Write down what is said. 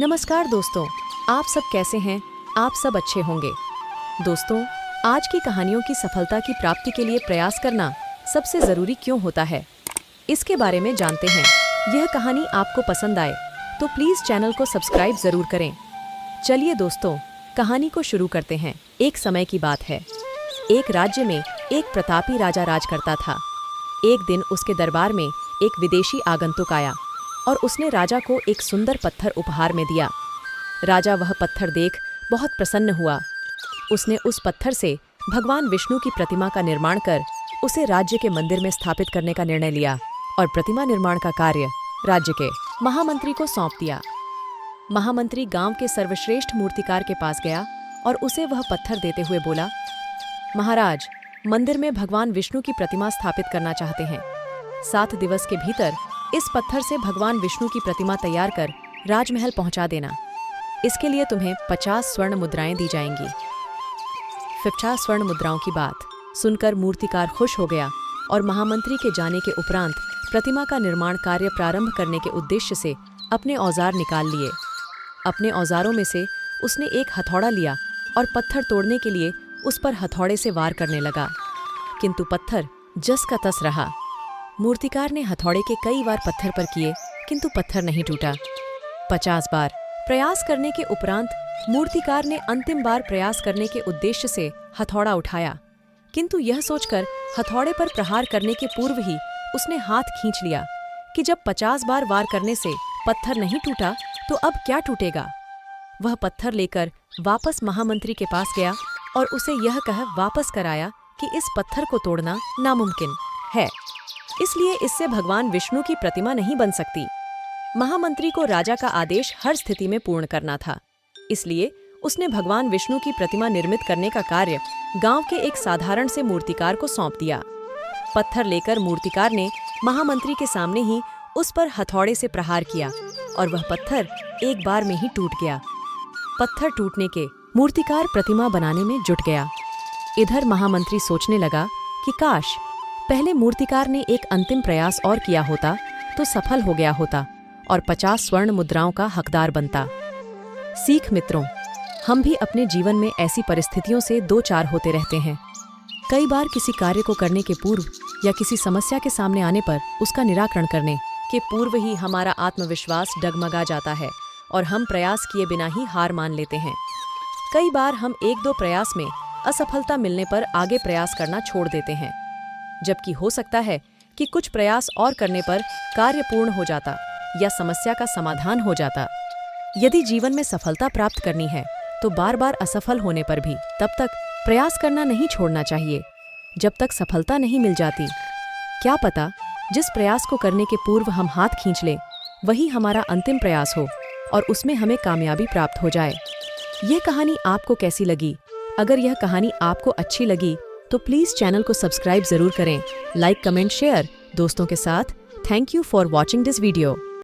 नमस्कार दोस्तों, आप सब कैसे हैं? आप सब अच्छे होंगे। दोस्तों, आज की कहानियों की सफलता की प्राप्ति के लिए प्रयास करना सबसे ज़रूरी क्यों होता है, इसके बारे में जानते हैं। यह कहानी आपको पसंद आए तो प्लीज़ चैनल को सब्सक्राइब ज़रूर करें। चलिए दोस्तों, कहानी को शुरू करते हैं। एक समय की बात है। एक राज्य में एक प्रतापी राजा राज करता था। एक दिन उसके दरबार में एक विदेशी आगंतुक आया और उसने राजा को एक सुंदर पत्थर उपहार में दिया। राजा वह पत्थर देख बहुत प्रसन्न हुआ। उसने उस पत्थर से भगवान विष्णु की प्रतिमा का निर्माण कर उसे राज्य के मंदिर में स्थापित करने का निर्णय लिया और प्रतिमा निर्माण का कार्य राज्य के महामंत्री को सौंप दिया। महामंत्री गांव के सर्वश्रेष्ठ मूर्तिकार के पास गया और उसे वह पत्थर देते हुए बोला, महाराज, मंदिर में भगवान विष्णु की प्रतिमा स्थापित करना चाहते हैं। 7 दिवस के भीतर इस पत्थर से भगवान विष्णु की प्रतिमा तैयार कर राजमहल पहुंचा देना। इसके लिए तुम्हें 50 स्वर्ण मुद्राएं दी जाएंगी। 50 स्वर्ण मुद्राओं की बात सुनकर मूर्तिकार खुश हो गया और महामंत्री के जाने के उपरांत प्रतिमा का निर्माण कार्य प्रारंभ करने के उद्देश्य से अपने औजार निकाल लिए। अपने औजारों में से उसने एक हथौड़ा लिया और पत्थर तोड़ने के लिए उस पर हथौड़े से वार करने लगा, किंतु पत्थर जस का तस रहा। मूर्तिकार ने हथौड़े के कई वार पत्थर पर किए, किंतु पत्थर नहीं टूटा। 50 बार प्रयास करने के उपरांत मूर्तिकार ने अंतिम बार प्रयास करने के उद्देश्य से हथौड़ा उठाया, किंतु यह सोचकर हथौड़े पर प्रहार करने के पूर्व ही उसने हाथ खींच लिया कि जब 50 बार वार करने से पत्थर नहीं टूटा तो अब क्या टूटेगा। वह पत्थर लेकर वापस महामंत्री के पास गया और उसे यह कह वापस कराया कि इस पत्थर को तोड़ना नामुमकिन है, इसलिए इससे भगवान विष्णु की प्रतिमा नहीं बन सकती। महामंत्री को राजा का आदेश हर स्थिति में पूर्ण करना था, इसलिए उसने भगवान विष्णु की प्रतिमा निर्मित करने का कार्य गांव के एक साधारण से मूर्तिकार को सौंप दिया। पत्थर लेकर मूर्तिकार ने महामंत्री के सामने ही उस पर हथौड़े से प्रहार किया और वह पत्थर एक बार में ही टूट गया। पत्थर टूटने के मूर्तिकार प्रतिमा बनाने में जुट गया। इधर महामंत्री सोचने लगा कि काश पहले मूर्तिकार ने एक अंतिम प्रयास और किया होता तो सफल हो गया होता और 50 स्वर्ण मुद्राओं का हकदार बनता। सीख मित्रों, हम भी अपने जीवन में ऐसी परिस्थितियों से दो चार होते रहते हैं। कई बार किसी कार्य को करने के पूर्व या किसी समस्या के सामने आने पर उसका निराकरण करने के पूर्व ही हमारा आत्मविश्वास डगमगा जाता है और हम प्रयास किए बिना ही हार मान लेते हैं। कई बार हम 1-2 प्रयास में असफलता मिलने पर आगे प्रयास करना छोड़ देते हैं, जबकि हो सकता है कि कुछ प्रयास और करने पर कार्य पूर्ण हो जाता या समस्या का समाधान हो जाता। यदि जीवन में सफलता प्राप्त करनी है तो बार बार असफल होने पर भी तब तक प्रयास करना नहीं छोड़ना चाहिए जब तक सफलता नहीं मिल जाती। क्या पता जिस प्रयास को करने के पूर्व हम हाथ खींच लें वही हमारा अंतिम प्रयास हो और उसमें हमें कामयाबी प्राप्त हो जाए। ये कहानी आपको कैसी लगी? अगर यह कहानी आपको अच्छी लगी तो प्लीज़ चैनल को सब्सक्राइब ज़रूर करें, लाइक, कमेंट, शेयर दोस्तों के साथ। Thank you for watching this video.